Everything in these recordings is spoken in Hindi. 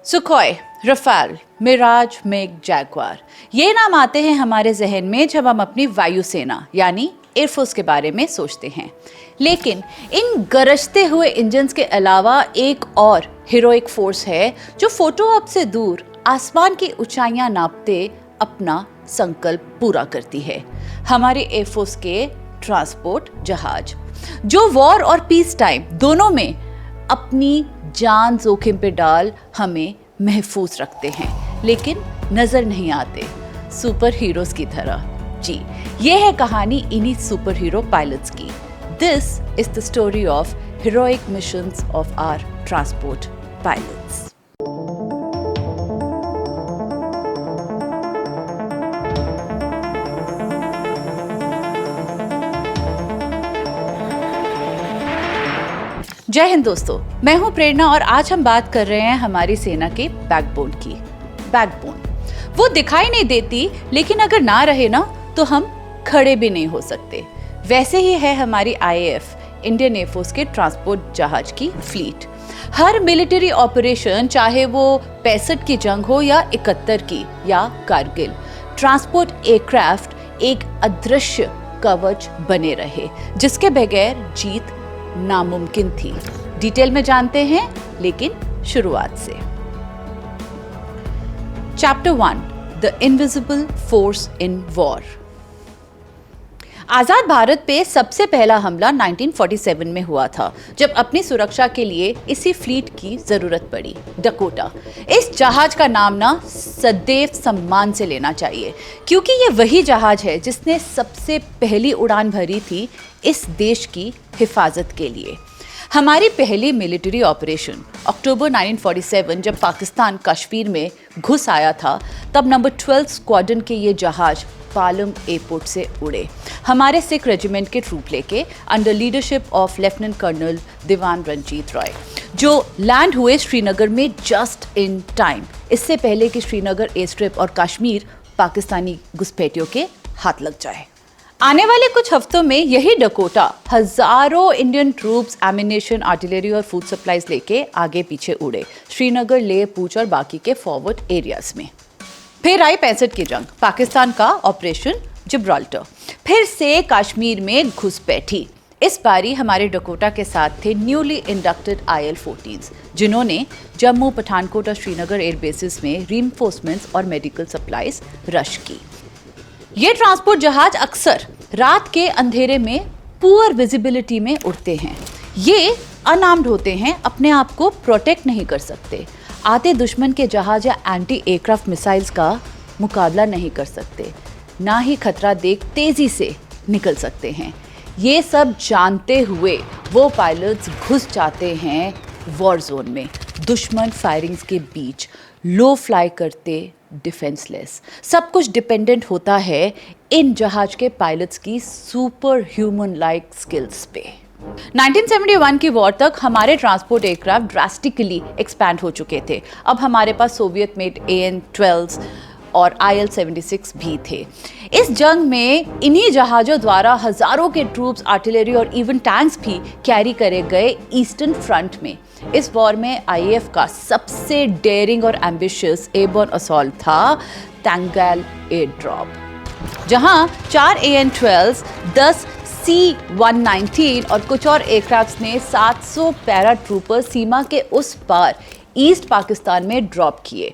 सुखोई, रफाल, मिराज, मेग, जैगवार, ये नाम आते हैं हमारे जहन में जब हम अपनी वायुसेना यानी एयरफोर्स के बारे में सोचते हैं। लेकिन इन गरजते हुए इंजन्स के अलावा एक और हीरोइक फोर्स है जो फोटो ऑप से दूर आसमान की ऊंचाइयां नापते अपना संकल्प पूरा करती है। हमारे एयरफोर्स के ट्रांसपोर्ट जहाज जो वॉर और पीस टाइम दोनों में अपनी जान जोखिम पे डाल हमें महफूज रखते हैं, लेकिन नजर नहीं आते सुपर हीरोज की तरह। जी, ये है कहानी इन्हीं सुपर हीरो पायलट्स की। This is the story of heroic missions of our transport pilots. जय हिंद दोस्तों, मैं हूं प्रेरणा और आज हम बात कर रहे हैं हमारी सेना के बैकबोन की। बैकबोन वो दिखाई नहीं देती, लेकिन अगर ना रहे ना तो हम खड़े भी नहीं हो सकते। वैसे ही है हमारी आईएएफ, इंडियन एयरफोर्स के ट्रांसपोर्ट जहाज की फ्लीट। हर मिलिट्री ऑपरेशन, चाहे वो 65 की जंग हो या 71 की या कारगिल, ट्रांसपोर्ट एयरक्राफ्ट एक अदृश्य कवच बने रहे जिसके बगैर जीत नामुमकिन थी। डिटेल में जानते हैं, लेकिन शुरुआत से। Chapter 1, the invisible force in war. आजाद भारत पे सबसे पहला हमला 1947 में हुआ था, जब अपनी सुरक्षा के लिए इसी फ्लीट की जरूरत पड़ी, डकोटा। इस जहाज का नाम ना सदैव सम्मान से लेना चाहिए, क्योंकि ये वही जहाज है जिसने सबसे पहली उड़ान भरी थी इस देश की हिफाजत के लिए। हमारी पहली मिलिट्री ऑपरेशन अक्टूबर 1947 जब पाकिस्तान कश्मीर में घुस आया था, तब नंबर 12 स्क्वाड्रन के ये जहाज पालम एयरपोर्ट से उड़े, हमारे सिख रेजिमेंट के ट्रूप लेके, under leadership of lieutenant colonel Diwan Ranjit Rai, जो लैंड हुए श्रीनगर में जस्ट इन टाइम, इससे पहले कि श्रीनगर एयर स्ट्रिप और कश्मीर पाकिस्तानी घुसपैठियों के हाथ लग जाए। आने वाले कुछ हफ्तों में यही डकोटा हजारों इंडियन ट्रूप्स, एमिनेशन, आर्टिलरी और फूड सप्लाईज लेके आगे पीछे उड़े, श्रीनगर, लेह, पूंछ और बाकी के फॉरवर्ड एरियाज में। फिर आई 65 की जंग, पाकिस्तान का ऑपरेशन जिब्राल्टर, फिर से कश्मीर में घुसपैठी। इस बारी हमारे डकोटा के साथ थे न्यूली इंडक्टेड IL-14s, जिन्होंने जम्मू, पठानकोट और श्रीनगर एयर बेसिस में रीइंफोर्समेंट्स और मेडिकल सप्लाईज रश की। ये ट्रांसपोर्ट जहाज अक्सर रात के अंधेरे में पुअर विजिबिलिटी में उड़ते हैं। ये अनआर्म्ड होते हैं, अपने आप को प्रोटेक्ट नहीं कर सकते, आते दुश्मन के जहाज या एंटी एयरक्राफ्ट मिसाइल्स का मुकाबला नहीं कर सकते, ना ही खतरा देख तेजी से निकल सकते हैं। ये सब जानते हुए वो पायलट्स घुस जाते हैं वॉर जोन में, दुश्मन फायरिंग्स के बीच, लो फ्लाई करते, डिफेंसलेस। सब कुछ डिपेंडेंट होता है इन जहाज के पायलट्स की सुपर ह्यूमन लाइक स्किल्स पे। 1971 की वॉर तक हमारे ट्रांसपोर्ट एयरक्राफ्ट ड्रास्टिकली एक्सपैंड हो चुके थे। अब हमारे पास सोवियत मेड AN-12 और IL-76 भी थे। इस जंग में इन्हीं जहाज़ों द्वारा हजारों के ट्रूप्स, आर्टिलरी और इवन टैंक्स भी कैरी करे गए ईस्टर्न फ्रंट में। इस वॉर में IAF का सबसे डेयरिंग और एम्बिशियस एयरबोर्न असॉल्ट था तंगैल एयर ड्रॉप, जहां 4 AN-12, 10 C-119 और कुछ और एयरक्राफ्ट्स ने 700 पैरा ट्रूपर सीमा के उस पार ईस्ट पाकिस्तान में ड्रॉप किए,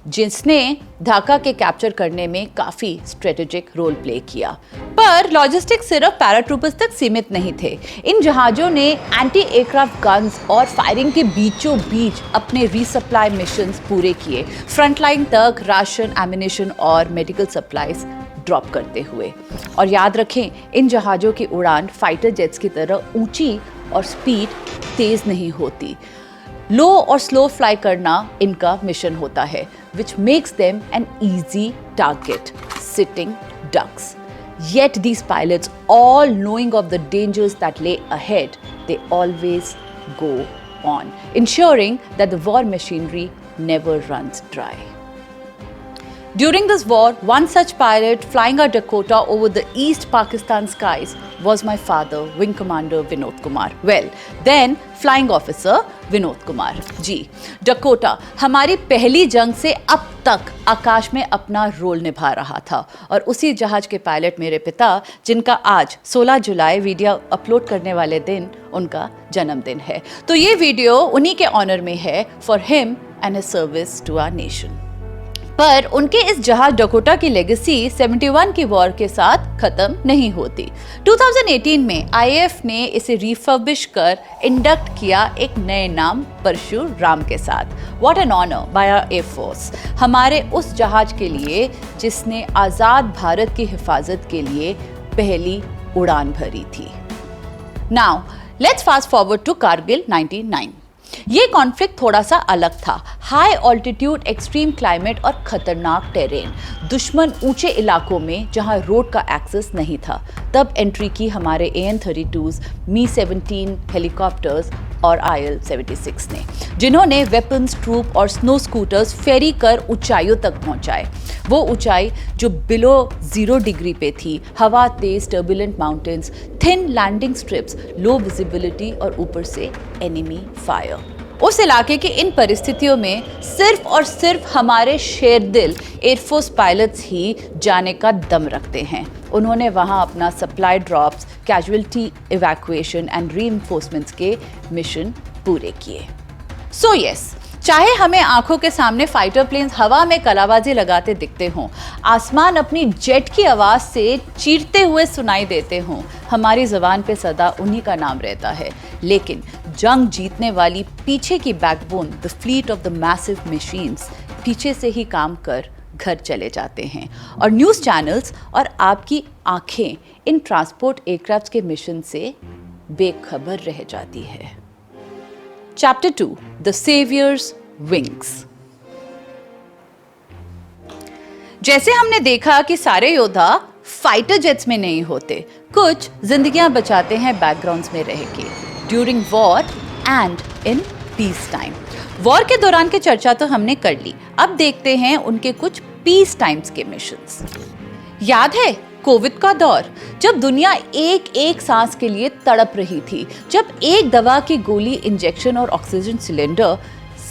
जिसने ढाका के कैप्चर करने में काफी स्ट्रेटेजिक रोल प्ले किया। पर लॉजिस्टिक्स सिर्फ पैराट्रूपर्स तक सीमित नहीं थे। इन जहाजों ने एंटी एयरक्राफ्ट गन्स और फायरिंग के बीचों बीच अपने रीसप्लाई मिशंस पूरे किए, फ्रंटलाइन तक राशन, एमिनेशन और मेडिकल सप्लाईज ड्रॉप करते हुए। और याद रखें, इन जहाजों की उड़ान फाइटर जेट्स की तरह ऊंची और स्पीड तेज नहीं होती। लो और स्लो फ्लाई करना इनका मिशन होता है, which makes them an easy target, sitting ducks. Yet these pilots, all knowing of the dangers that lay ahead, they always go on, ensuring that the war machinery never runs dry. During this war, one such pilot flying a Dakota over the East Pakistan skies was my father, Wing Commander Vinod Kumar. Well, then flying officer Vinod Kumar ji. Dakota हमारी पहली जंग से अब तक आकाश में अपना रोल निभा रहा था और उसी जहाज के पायलट मेरे पिता, जिनका आज 16 जुलाई वीडियो अपलोड करने वाले दिन उनका जन्मदिन है। तो ये वीडियो उन्हीं के ऑनर में है, for him and his service to our nation. पर उनके इस जहाज डकोटा की लेगेसी 71 की वॉर के साथ खत्म नहीं होती। 2018 में आईएएफ ने इसे रिफर्बिश कर इंडक्ट किया एक नए नाम परशुराम के साथ। What an honour by our air force, हमारे उस जहाज के लिए जिसने आजाद भारत की हिफाजत के लिए पहली उड़ान भरी थी। Now let's fast forward to Kargil 99। ये कॉन्फ्लिक्ट थोड़ा सा अलग था। हाई ऑल्टीट्यूड, एक्सट्रीम क्लाइमेट और खतरनाक टेरेन, दुश्मन ऊंचे इलाकों में जहां रोड का एक्सेस नहीं था। तब एंट्री की हमारे AN-32s, Mi-17 हेलीकॉप्टर्स और IL-76 ने, जिन्होंने वेपन्स, ट्रूप और स्नो स्कूटर्स फेरी कर ऊंचाइयों तक पहुंचाए। वो ऊंचाई जो बिलो 0 डिग्री पे थी, हवा तेज, turbulent mountains, thin landing strips, low visibility और ऊपर से एनिमी फायर। उस इलाके की इन परिस्थितियों में सिर्फ और सिर्फ हमारे शेरदिल एयरफोर्स पायलट्स ही जाने का दम रखते हैं। उन्होंने वहां अपना supply drops, casualty evacuation and reinforcements के मिशन पूरे किए। सो यस, चाहे हमें आंखों के सामने फाइटर प्लेन्स हवा में कलाबाजी लगाते दिखते हों, आसमान अपनी जेट की आवाज से चीरते हुए सुनाई देते हों, हमारी ज़बान पे सदा उन्हीं का नाम रहता है। लेकिन जंग जीतने वाली पीछे की backbone, the fleet of the massive machines, पीछे से ही काम कर घर चले जाते हैं और न्यूज़ चैनल्स और आपकी आंखें इन ट्रांसपोर्ट एयरक्राफ्ट के मिशन से बेखबर रह जाती है। Chapter 2, The Savior's Wings। जैसे हमने देखा कि सारे योद्धा फाइटर जेट्स में नहीं होते, कुछ जिंदगियां बचाते हैं बैकग्राउंड्स में रह के, during war and in peace time. War के दौरान की चर्चा तो हमने कर ली, अब देखते हैं उनके कुछ पीस टाइम्स के मिशंस। याद है कोविड का दौर, जब दुनिया एक एक सांस के लिए तड़प रही थी, जब एक दवा की गोली, इंजेक्शन और ऑक्सीजन सिलेंडर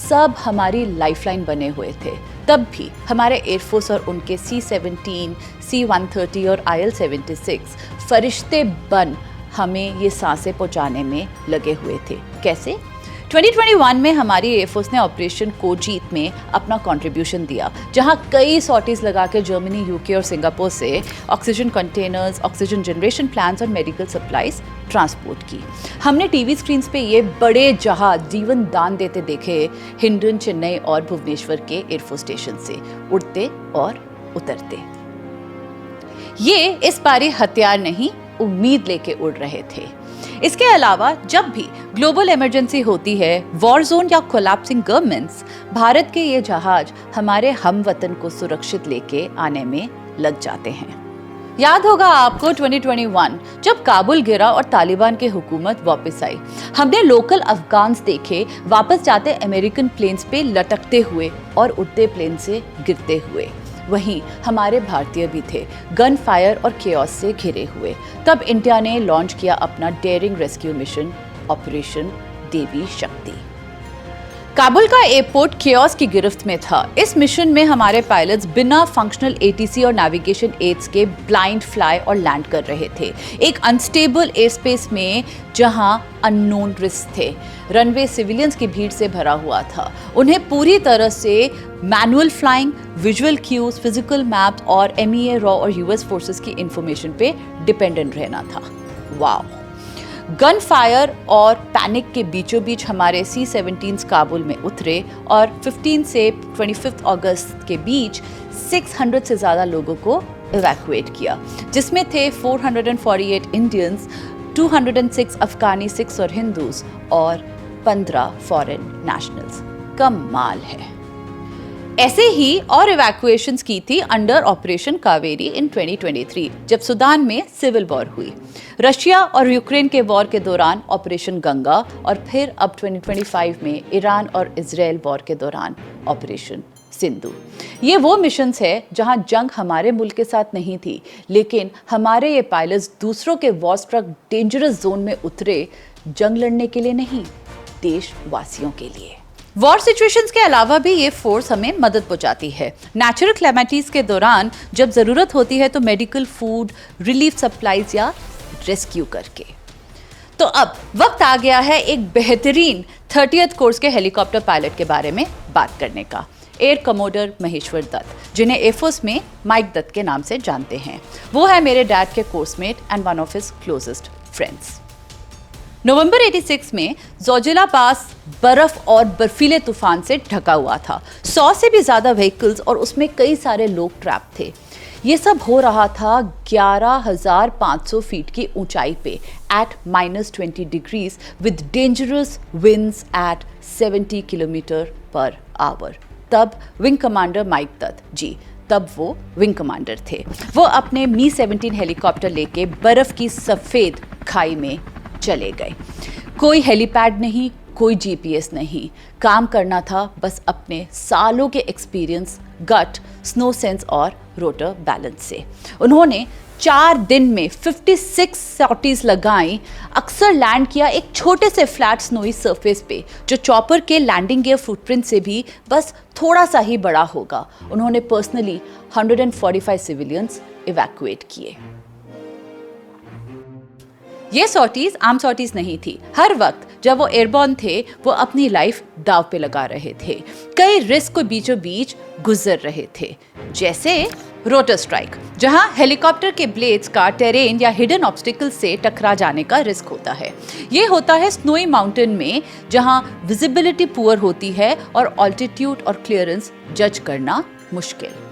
सब हमारी लाइफलाइन बने हुए थे, तब भी हमारे एयरफोर्स और उनके C-17, C-130 और IL-76 फरिश्ते बन हमें ये सांसें पहुंचाने में लगे हुए थे। कैसे? 2021 में हमारी एयरफोर्स ने ऑपरेशन कोजीत में अपना कंट्रीब्यूशन दिया, जहां कई सॉर्टीज लगा के जर्मनी, यूके और सिंगापुर से oxygen containers, oxygen generation plants और मेडिकल सप्लाईज ट्रांसपोर्ट की। हमने टीवी स्क्रीन्स पे ये बड़े जहाज जीवन दान देते देखे, हिंडन, चेन्नई और भुवनेश्वर के एयरफोर्स स्टेशन से उड़ते और उतरते। ये इस बारी हथियार नहीं, उम्मीद लेके उड़ रहे थे। इसके अलावा जब भी ग्लोबल इमरजेंसी होती है, वॉर जोन या कोलैप्सिंग गवर्नमेंट्स, भारत के ये जहाज हमारे हमवतन को सुरक्षित लेके आने में लग जाते हैं। याद होगा आपको 2021 जब काबुल गिरा और तालिबान की हुकूमत वापस आई, हमने लोकल अफगान्स देखे वापस जाते अमेरिकन प्लेन्स पे लटकते हुए और उड़ते प्लेन से गिरते हुए। वहीं हमारे भारतीय भी थे, गन फायर और केओस से घिरे हुए। तब इंडिया ने लॉन्च किया अपना डेयरिंग रेस्क्यू मिशन ऑपरेशन देवी शक्ति। काबुल का एयरपोर्ट केओस की गिरफ्त में था। इस मिशन में हमारे पायलट्स बिना फंक्शनल ATC और नेविगेशन एड्स के ब्लाइंड फ्लाई और लैंड कर रहे थे, एक अनस्टेबल एयर स्पेस में जहां अननोन रिस्क थे। रनवे सिविलियंस की भीड़ से भरा हुआ था। उन्हें पूरी तरह से manual flying, visual cues, physical maps और MEA रॉ और US फोर्सेस की इंफॉर्मेशन पे डिपेंडेंट रहना था। वाओ! गन फायर और पैनिक के बीचों बीच हमारे C-17 काबुल में उतरे और 15 से 25 अगस्त के बीच 600 से ज़्यादा लोगों को इवैक्यूएट किया, जिसमें थे 448 इंडियंस, 206 अफगानी, 6 और हिंदूज और 15 फॉरेन नेशनल्स। कमाल है। ऐसे ही और इवैक्यूएशंस की थी अंडर ऑपरेशन कावेरी इन 2023, जब सूडान में सिविल वॉर हुई, रशिया और यूक्रेन के वॉर के दौरान ऑपरेशन गंगा और फिर अब 2025 में ईरान और इजराइल वॉर के दौरान ऑपरेशन सिंधु। ये वो मिशंस है जहां जंग हमारे मुल्क के साथ नहीं थी, लेकिन हमारे ये पायलट्स दूसरों के वॉर स्ट्रक डेंजरस जोन में उतरे जंग लड़ने के लिए नहीं, देशवासियों के लिए। वॉर सिचुएशंस के अलावा भी ये फोर्स हमें मदद पहुंचाती है। नेचुरल क्लैमिटीज के दौरान जब जरूरत होती है तो मेडिकल, फूड, रिलीफ सप्लाईज या रेस्क्यू करके। तो अब वक्त आ गया है एक बेहतरीन 30th कोर्स के हेलीकॉप्टर पायलट के बारे में बात करने का। एयर कमोडर महेश्वर दत्त, जिन्हें एयरफोर्स में माइक दत्त के नाम से जानते हैं। वो है मेरे डैड के coursemate and one of his closest friends. November 86 में जोजिला पास बर्फ और बर्फीले तूफान से ढका हुआ था। 100 से भी ज्यादा व्हीकल्स और उसमें कई सारे लोग ट्रैप थे। ये सब हो रहा था 11,500 फीट की ऊंचाई पे at -20 degrees with dangerous winds at 70 kilometre per hour. तब wing commander Mike Dutt ji, तब वो विंग कमांडर थे, वो अपने मी-17 हेलीकॉप्टर लेके बर्फ की सफेद खाई में चले गए। कोई हेलीपैड नहीं, कोई जीपीएस नहीं, काम करना था बस अपने सालों के एक्सपीरियंस, गट, स्नो सेंस और रोटर बैलेंस से। उन्होंने 4 दिन में 56 सॉर्टीज लगाई, अक्सर लैंड किया एक छोटे से फ्लैट स्नोई सरफेस पे जो चॉपर के लैंडिंग गियर फुटप्रिंट से भी बस थोड़ा सा ही बड़ा होगा। उन्होंने पर्सनली 145 सिविलियंस इवैक्यूएट किए। ये सॉर्टीज आम सॉर्टीज नहीं थी। हर वक्त जब वो एयरबॉर्न थे वो अपनी लाइफ दांव पे लगा रहे थे, कई रिस्क को बीचों बीच गुजर रहे थे। जैसे रोटर स्ट्राइक, जहां हेलीकॉप्टर के ब्लेड्स का टेरेन या हिडन ऑब्स्टिकल से टकरा जाने का रिस्क होता है। ये होता है स्नोई माउंटेन में, जहां विजिबिलिटी पुअर होती है और ऑल्टीट्यूड और क्लियरेंस जज करना मुश्किल।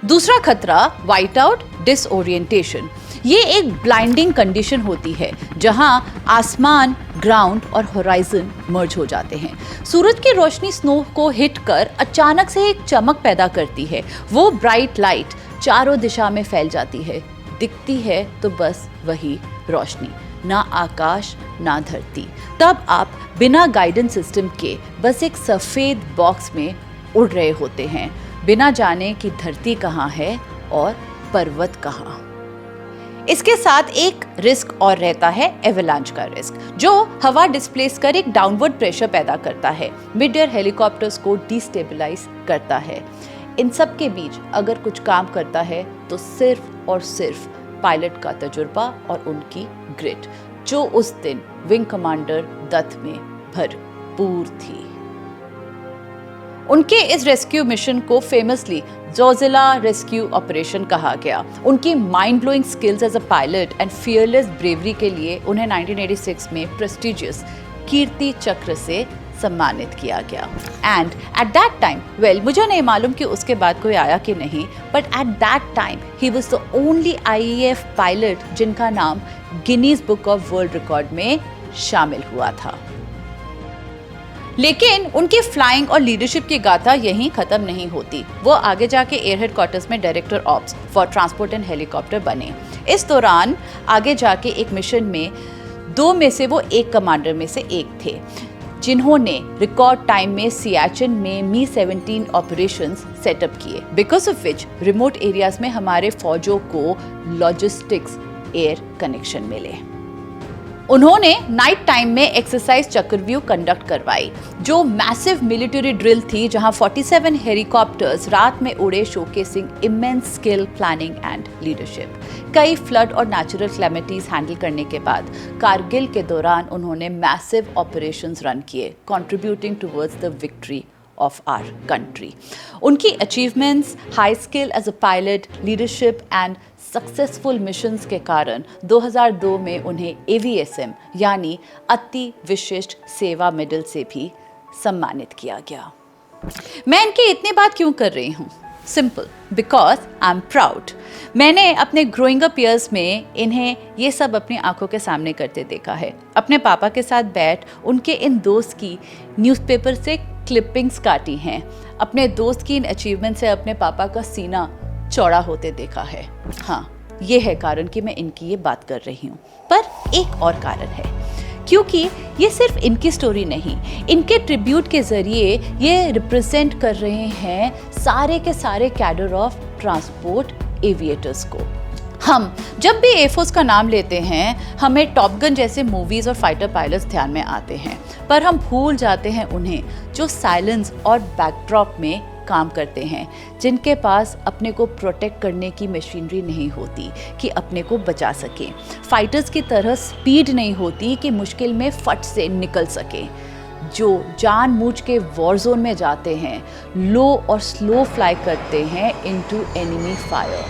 दूसरा खतरा वाइट आउट डिसओरिएंटेशन। ये एक ब्लाइंडिंग कंडीशन होती है जहां आसमान, ग्राउंड और होराइजन मर्ज हो जाते हैं। सूरज की रोशनी स्नो को हिट कर अचानक से एक चमक पैदा करती है। वो ब्राइट लाइट चारों दिशा में फैल जाती है। दिखती है तो बस वही रोशनी, ना आकाश ना धरती। तब आप बिना गाइडेंस सिस्टम के बस एक सफेद बॉक्स में उड़ रहे होते हैं, बिना जाने कि धरती कहाँ है और पर्वत कहाँ। इसके साथ एक रिस्क और रहता है एवलांच का रिस्क, जो हवा डिस्प्लेस कर एक डाउनवर्ड प्रेशर पैदा करता है, मिड एयर हेलीकॉप्टर्स को डिस्टेबलाइज करता है। इन सब के बीच अगर कुछ काम करता है तो सिर्फ और सिर्फ पायलट का तजुर्बा और उनकी ग्रिट, जो उस दिन विंग कमांडर दत्त में भरपूर थी। उनके इस रेस्क्यू मिशन को फेमसली जोजिला रेस्क्यू ऑपरेशन कहा गया। उनकी mind blowing skills as a pilot and fearless bravery के लिए उन्हें 1986 में प्रेस्टिजियस कीर्ति चक्र से सम्मानित किया गया। And at that time, well मुझे नहीं मालूम कि उसके बाद कोई आया कि नहीं, but at that time he was the only IAF pilot जिनका नाम Guinness book of world record में शामिल हुआ था। लेकिन उनकी फ्लाइंग और लीडरशिप की गाथा यहीं खत्म नहीं होती। वो आगे जाके एयर हेडक्वार्टर्स में director ops for transport and helicopter बने। इस दौरान आगे जाके एक मिशन में 2 में से वो एक कमांडर में से एक थे, जिन्होंने रिकॉर्ड टाइम में सियाचिन में मी-17 ऑपरेशंस सेटअप किए, because of which remote areas में हमारे फौजों को लॉजिस्टिक्स एयर कनेक्शन मिले। उन्होंने नाइट टाइम में एक्सरसाइज चक्रव्यूह कंडक्ट करवाई, जो मैसिव मिलिट्री ड्रिल थी, जहां 47 हेलीकॉप्टर्स रात में उड़े, showcasing immense skill, planning and leadership. कई फ्लड और नेचुरल क्लैमिटीज हैंडल करने के बाद कारगिल के दौरान उन्होंने मैसिव ऑपरेशंस रन किए, contributing towards the victory of our country. उनकी achievements, high skill as a pilot, leadership and successful missions के कारण 2002 में उन्हें AVSM यानी अति विशिष्ट सेवा मेडल से भी सम्मानित किया गया। मैं इनकी इतनी बात क्यों कर रही हूँ? Simple, because I am proud. मैंने अपने ग्रोइंग अप ईयर्स में इन्हें ये सब अपनी आंखों के सामने करते देखा है। अपने पापा के साथ बैठ उनके इन दोस्त की न्यूज़पेपर से क्लिपिंग्स काटी हैं। अपने दोस्त की इन अचीवमेंट से अपने पापा का सीना चौड़ा होते देखा है। हाँ, ये है कारण कि मैं इनकी ये बात कर रही हूँ। पर एक और कारण है, क्योंकि ये सिर्फ इनकी स्टोरी नहीं, इनके ट्रिब्यूट के जरिए ये रिप्रेजेंट कर रहे हैं सारे के सारे कैडर ऑफ ट्रांसपोर्ट एविएटर्स को। हम जब भी एयरफोर्स का नाम लेते हैं हमें टॉप गन जैसे मूवीज़ और फाइटर पायलट्स ध्यान में आते हैं, पर हम भूल जाते हैं उन्हें जो साइलेंस और बैकड्रॉप में काम करते हैं, जिनके पास अपने को प्रोटेक्ट करने की मशीनरी नहीं होती कि अपने को बचा सके, फाइटर्स की तरह स्पीड नहीं होती कि मुश्किल में फट से निकल सके, जो जानबूझ के वॉर जोन में जाते हैं, लो और स्लो फ्लाई करते हैं इनटू एनिमी फायर,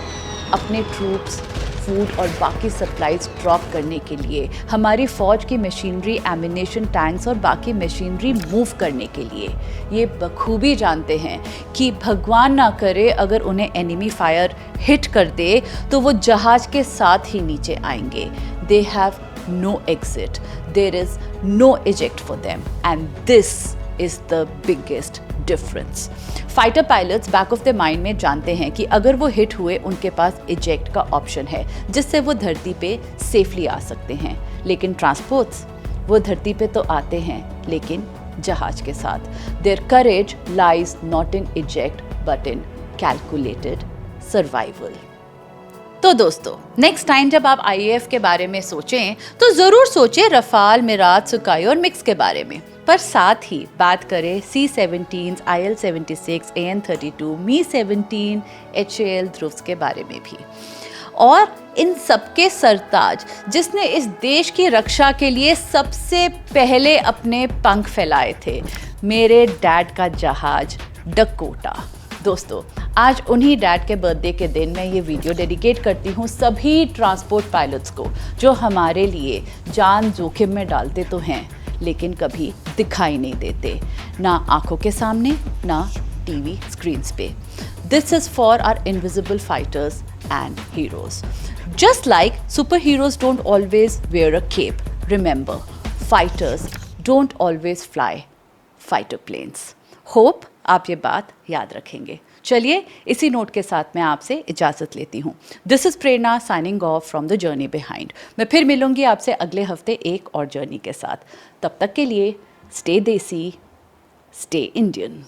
अपने ट्रूप्स, फूड और बाकी सप्लाईज ड्रॉप करने के लिए, हमारी फौज की मशीनरी, एमिनेशन टैंक्स और बाकी मशीनरी मूव करने के लिए। ये बखूबी जानते हैं कि भगवान ना करे अगर उन्हें एनिमी फायर हिट कर दे तो वो जहाज के साथ ही नीचे आएंगे। They have no exit, there is no eject for them, and this is the biggest difference. Fighter pilots back of the mind में जानते हैं कि अगर वो हिट हुए उनके पास इजेक्ट का ऑप्शन है जिससे वो धरती पे सेफली आ सकते हैं, लेकिन ट्रांसपोर्ट्स वो धरती पे तो आते हैं लेकिन जहाज के साथ। There courage lies not in eject but in calculated survival. तो दोस्तों, नेक्स्ट टाइम जब आप आईएएफ के बारे में सोचें तो ज़रूर सोचें रफाल, मिराज, सुकाई और मिक्स के बारे में, पर साथ ही बात करें C-17, IL-76, AN-32, मी-17, HAL ध्रुव्स के बारे में भी, और इन सबके सरताज जिसने इस देश की रक्षा के लिए सबसे पहले अपने पंख फैलाए थे, मेरे डैड का जहाज डकोटा। दोस्तों, आज उन्हीं डैड के बर्थडे के दिन मैं ये वीडियो डेडिकेट करती हूँ सभी ट्रांसपोर्ट पायलट्स को जो हमारे लिए जान जोखिम में डालते तो हैं लेकिन कभी दिखाई नहीं देते, ना आंखों के सामने ना टीवी स्क्रीन्स पे। This is for our invisible fighters and heroes. Just like super heroes don't always wear a cape, remember fighters don't always fly fighter planes. Hope आप ये बात याद रखेंगे। चलिए, इसी नोट के साथ मैं आपसे इजाज़त लेती हूँ। This is Prerna signing off from the journey behind. मैं फिर मिलूंगी आपसे अगले हफ्ते एक और जर्नी के साथ। तब तक के लिए स्टे देसी, स्टे इंडियन।